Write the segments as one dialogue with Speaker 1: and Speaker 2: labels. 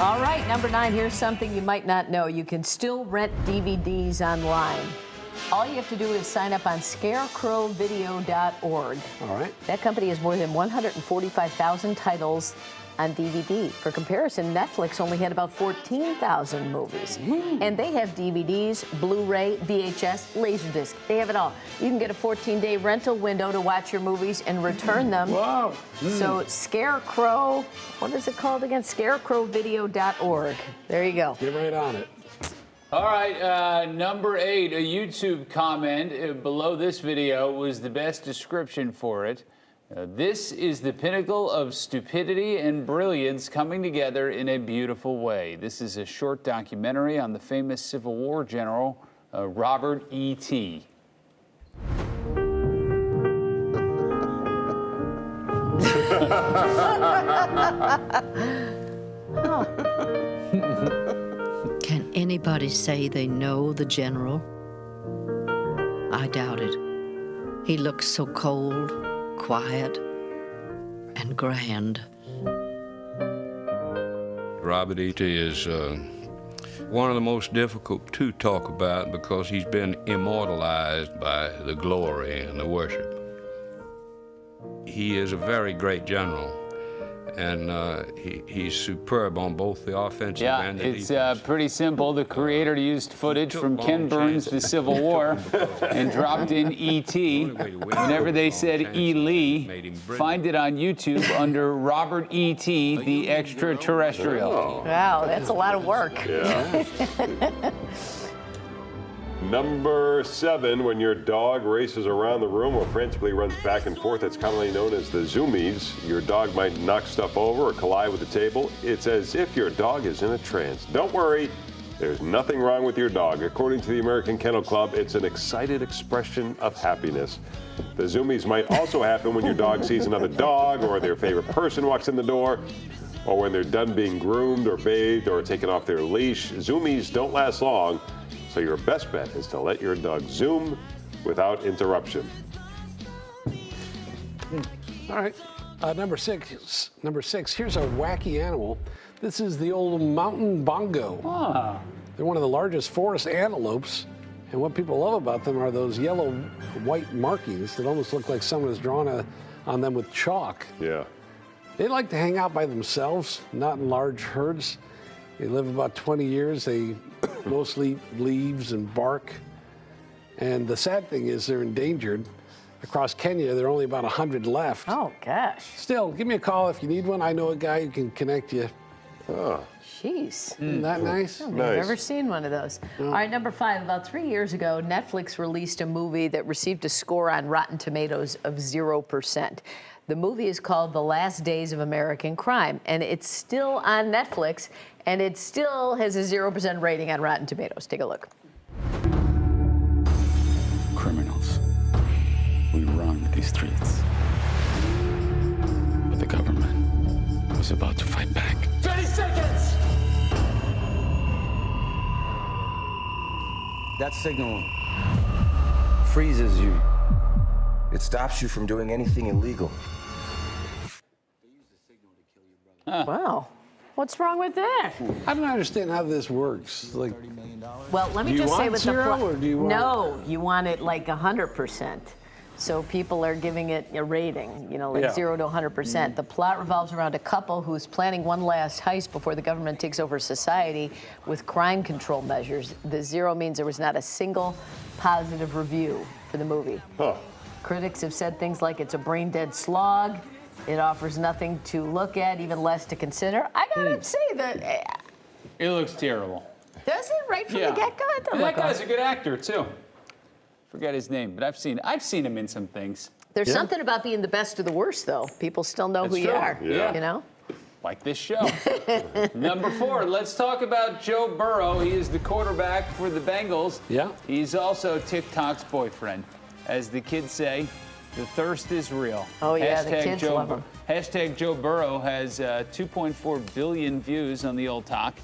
Speaker 1: All right, number 9, here's something you might not know. You can still rent DVDs online. All you have to do is sign up on scarecrowvideo.org.
Speaker 2: All right.
Speaker 1: That company has more than 145,000 titles on DVD. For comparison, Netflix only had about 14,000 movies. And they have DVDs, Blu-ray, VHS, Laserdisc. They have it all. You can get a 14-day rental window to watch your movies and return them.
Speaker 2: Wow.
Speaker 1: So Scarecrow, what is it called again? Scarecrowvideo.org. There you go.
Speaker 2: Get right on it.
Speaker 3: All right, number 8, a YouTube comment below this video was the best description for it. This is the pinnacle of stupidity and brilliance coming together in a beautiful way. This is a short documentary on the famous Civil War general, Robert E.T.
Speaker 4: Can anybody say they know the general? I doubt it. He looks so cold, quiet, and grand.
Speaker 5: Robert E.T. is one of the most difficult to talk about because he's been immortalized by the glory and the worship. He is a very great general, and he's superb on both the offensive and the defense.
Speaker 3: Yeah, it's pretty simple. The creator used footage from Ken Burns' The Civil War and dropped in E.T. Whenever they said E. Lee, find it on YouTube under Robert E.T., the extraterrestrial.
Speaker 1: Wow, that's a lot of work.
Speaker 6: Yeah. Number 7, when your dog races around the room or frantically runs back and forth, it's commonly known as the zoomies. Your dog might knock stuff over or collide with the table. It's as if your dog is in a trance. Don't worry, there's nothing wrong with your dog. According to the American Kennel Club, it's an excited expression of happiness. The zoomies might also happen when your dog sees another dog or their favorite person walks in the door, or when they're done being groomed or bathed or taken off their leash. Zoomies don't last long. So your best bet is to let your dog zoom without interruption.
Speaker 2: All right. Number six. Here's a wacky animal. This is the old mountain bongo.
Speaker 3: Ah.
Speaker 2: They're one of the largest forest antelopes. And what people love about them are those yellow-white markings that almost look like someone has drawn on them with chalk.
Speaker 6: Yeah.
Speaker 2: They like to hang out by themselves, not in large herds. They live about 20 years. They mostly eat leaves and bark. And the sad thing is they're endangered. Across Kenya, there are only about 100 left.
Speaker 1: Oh, gosh.
Speaker 2: Still, give me a call if you need one. I know a guy who can connect you.
Speaker 6: Oh.
Speaker 1: Jeez.
Speaker 2: Isn't that nice?
Speaker 1: I've never seen one of those. All right, number 5. About 3 years ago, Netflix released a movie that received a score on Rotten Tomatoes of 0%. The movie is called The Last Days of American Crime, and it's still on Netflix, and it still has a 0% rating on Rotten Tomatoes. Take a look.
Speaker 7: Criminals. We run these streets. But the government was about to fight back.
Speaker 8: 30 seconds!
Speaker 9: That signal freezes you. It stops you from doing anything illegal.
Speaker 1: Wow. What's wrong with that?
Speaker 2: I don't understand how this works. Like,
Speaker 1: well, let me
Speaker 2: do you
Speaker 1: just say
Speaker 2: want
Speaker 1: with
Speaker 2: zero,
Speaker 1: the
Speaker 2: or do you want...
Speaker 1: No, you want it like 100%. So people are giving it a rating, you know, like 0 to 100%. The plot revolves around a couple who's planning one last heist before the government takes over society with crime control measures. The 0 means there was not a single positive review for the movie.
Speaker 6: Huh.
Speaker 1: Critics have said things like it's a brain-dead slog, it offers nothing to look at, even less to consider. I gotta say that...
Speaker 3: It looks terrible.
Speaker 1: Does it? Right from the get-go?
Speaker 3: And that guy's a good actor, too. Forget his name, but I've seen him in some things.
Speaker 1: There's something about being the best of the worst, though. People still know who you are, you know?
Speaker 3: Like this show. Number 4, let's talk about Joe Burrow. He is the quarterback for the Bengals.
Speaker 2: Yeah.
Speaker 3: He's also TikTok's boyfriend. As the kids say, the thirst is real.
Speaker 1: Oh, yeah, the kids love him.
Speaker 3: Hashtag Joe Burrow has 2.4 billion views on the old talk.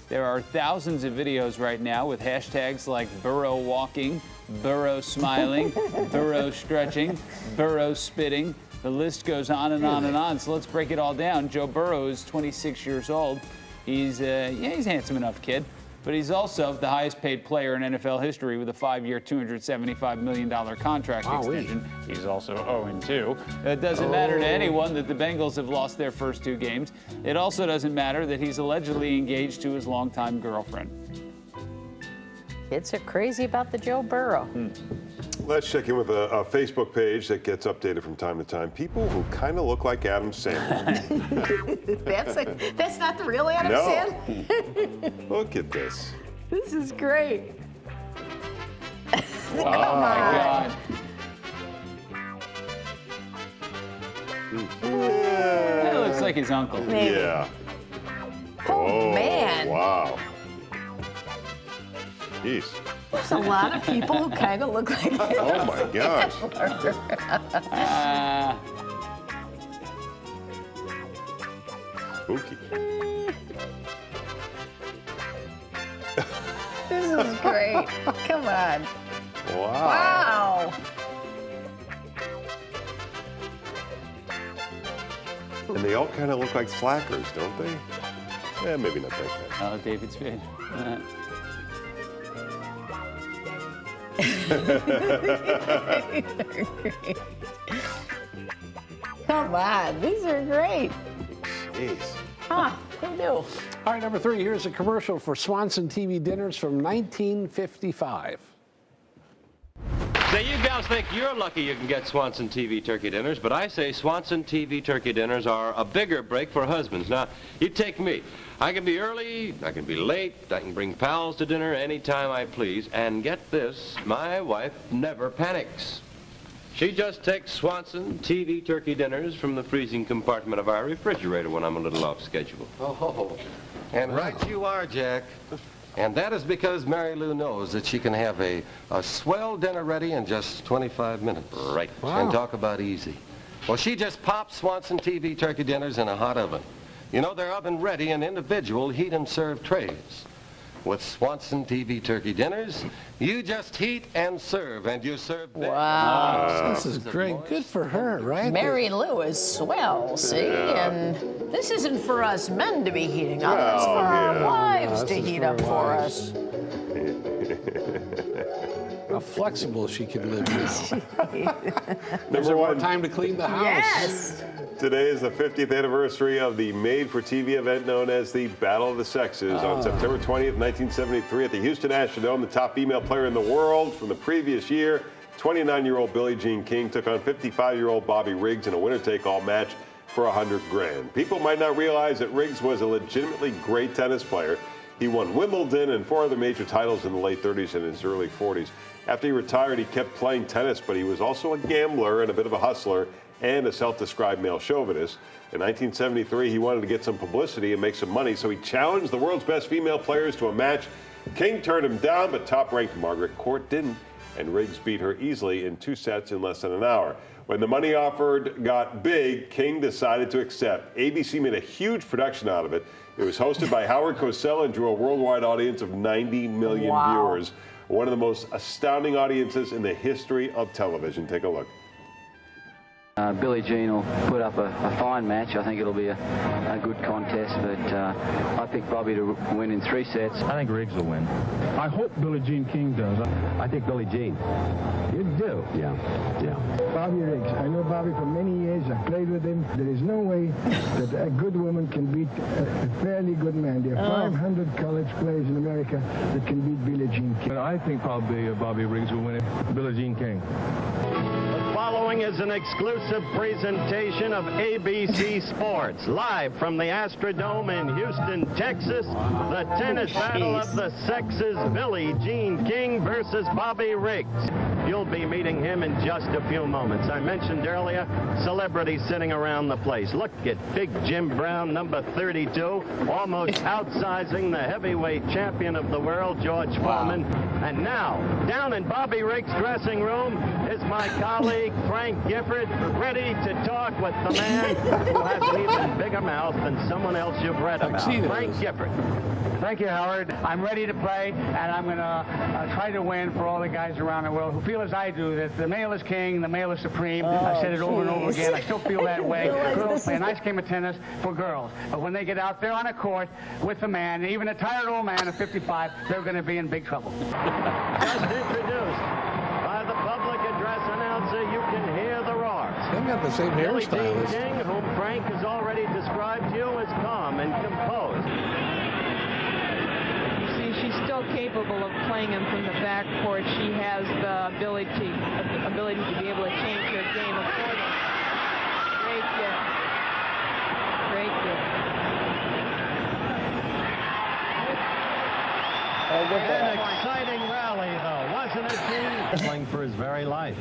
Speaker 3: There are thousands of videos right now with hashtags like Burrow walking, Burrow smiling, Burrow stretching, Burrow spitting. The list goes on and on and on. So let's break it all down. Joe Burrow is 26 years old. He's a handsome enough kid, but he's also the highest paid player in NFL history with a 5-year, $275 million contract extension. He's also 0-2. It doesn't matter to anyone that the Bengals have lost their first 2 games. It also doesn't matter that he's allegedly engaged to his longtime girlfriend.
Speaker 1: Kids are crazy about the Joe Burrow.
Speaker 6: Let's check in with a Facebook page that gets updated from time to time. People who kind of look like Adam Sandler.
Speaker 1: That's not the real Adam Sandler?
Speaker 6: Look at this.
Speaker 1: This is great.
Speaker 3: Oh, my God. That looks like his uncle.
Speaker 1: Maybe.
Speaker 6: Yeah.
Speaker 1: Oh, man.
Speaker 6: Wow. Jeez.
Speaker 1: There's a lot of people who kind of look like
Speaker 6: Oh, my gosh. Spooky.
Speaker 1: This is great. Come on.
Speaker 6: Wow.
Speaker 1: Wow.
Speaker 6: And they all kind of look like slackers, don't they? Yeah, maybe not that bad.
Speaker 3: Oh, David Spade.
Speaker 1: Come on, these are great.
Speaker 6: Jeez.
Speaker 1: Huh, who knew?
Speaker 2: All right, number 3, here's a commercial for Swanson TV dinners from 1955.
Speaker 8: Say, you gals think you're lucky you can get Swanson TV turkey dinners, but I say Swanson TV turkey dinners are a bigger break for husbands. Now, you take me. I can be early, I can be late, I can bring pals to dinner anytime I please, and get this, my wife never panics. She just takes Swanson TV turkey dinners from the freezing compartment of our refrigerator when I'm a little off schedule. Oh, and right you are, Jack. And that is because Mary Lou knows that she can have a swell dinner ready in just 25 minutes. Right.
Speaker 2: Wow.
Speaker 8: And talk about easy. Well, she just pops Swanson TV turkey dinners in a hot oven. You know, they're oven ready in individual heat and serve trays. With Swanson TV turkey dinners, you just heat and serve, and you serve big.
Speaker 1: Wow.
Speaker 2: This is great. Good for her, right?
Speaker 1: Mary Lou is swell, see? And this isn't for us men to be heating up. It's for our wives to heat up for us.
Speaker 2: How flexible she can live now. There's
Speaker 6: Number
Speaker 2: more
Speaker 6: 1.
Speaker 2: time to clean the house.
Speaker 1: Yes.
Speaker 6: Today is the 50th anniversary of the made-for-TV event known as the Battle of the Sexes. On September 20th, 1973, at the Houston Astrodome, the top female player in the world from the previous year, 29-year-old Billie Jean King, took on 55-year-old Bobby Riggs in a winner-take-all match for $100 grand. People might not realize that Riggs was a legitimately great tennis player. He won Wimbledon and 4 other major titles in the late 30s and his early 40s. After he retired, he kept playing tennis, but he was also a gambler and a bit of a hustler and a self-described male chauvinist. In 1973, he wanted to get some publicity and make some money, so he challenged the world's best female players to a match. King turned him down, but top-ranked Margaret Court didn't, and Riggs beat her easily in 2 sets in less than an hour. When the money offered got big, King decided to accept. ABC made a huge production out of it. It was hosted by Howard Cosell and drew a worldwide audience of 90 million viewers. One of the most astounding audiences in the history of television. Take a look.
Speaker 10: Billie Jean will put up a fine match. I think it'll be a good contest, but I pick Bobby to win in 3 sets.
Speaker 11: I think Riggs will win. I hope Billie Jean King does.
Speaker 12: I think Billie Jean.
Speaker 11: You do?
Speaker 12: Yeah.
Speaker 13: Bobby Riggs. I know Bobby for many years. I've played with him. There is no way that a good woman can beat a fairly good man. There are 500 college players in America that can beat Billie Jean King.
Speaker 11: I think probably Bobby Riggs will win it. Billie Jean King.
Speaker 14: Following is an exclusive presentation of ABC Sports, live from the Astrodome in Houston, Texas. The tennis battle of the sexes, Billie Jean King versus Bobby Riggs. You'll be meeting him in just a few moments. I mentioned earlier, celebrities sitting around the place. Look at Big Jim Brown, number 32, almost outsizing the heavyweight champion of the world, George Foreman. And now, down in Bobby Riggs' dressing room is my colleague, Frank Gifford, ready to talk with the man who has an even bigger a mouth than someone else you've read about. Frank Gifford.
Speaker 12: Thank you, Howard. I'm ready to play, and I'm going to try to win for all the guys around the world who feel as I do, that the male is king, the male is supreme. I've said it over and over again. I still feel that way. Girls play a nice game of tennis for girls. But when they get out there on a court with a man, even a tired old man of 55, they're going to be in big trouble.
Speaker 14: Just introduced by the public address announcer, you can hear the roars.
Speaker 2: They've got the same
Speaker 14: Billie Jean
Speaker 2: hairstyle.
Speaker 14: King, whom Frank has already described to you as calm and composed.
Speaker 15: She's still capable of playing him from the backcourt. She has the ability to be able to change her game accordingly. Great gift. Great gift.
Speaker 14: An exciting rally, though, wasn't it, Gene? Playing for his very life.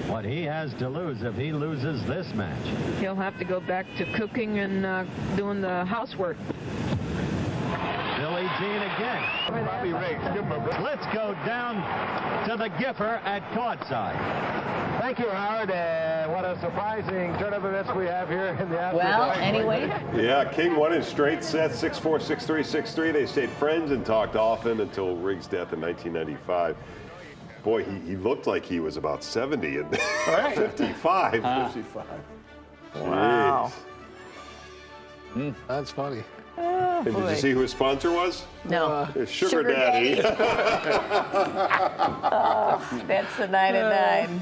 Speaker 14: What he has to lose if he loses this match.
Speaker 15: He'll have to go back to cooking and doing the housework.
Speaker 14: Billie Jean again.
Speaker 12: Bobby Riggs, give him a break.
Speaker 14: Let's go down to the Giffer at courtside.
Speaker 12: Thank you, Howard. What a surprising turn of events we have here in the afternoon.
Speaker 1: Well, anyway.
Speaker 6: Yeah, King won in straight sets, 6-4, 6-3, 6-3. They stayed friends and talked often until Riggs' death in 1995. Boy, he looked like he was about 70 and 55.
Speaker 2: 55.
Speaker 6: Wow.
Speaker 2: That's funny.
Speaker 1: Oh,
Speaker 6: and did you see who his sponsor was?
Speaker 1: No.
Speaker 6: Sugar Daddy.
Speaker 1: Oh, that's the 9 and 9.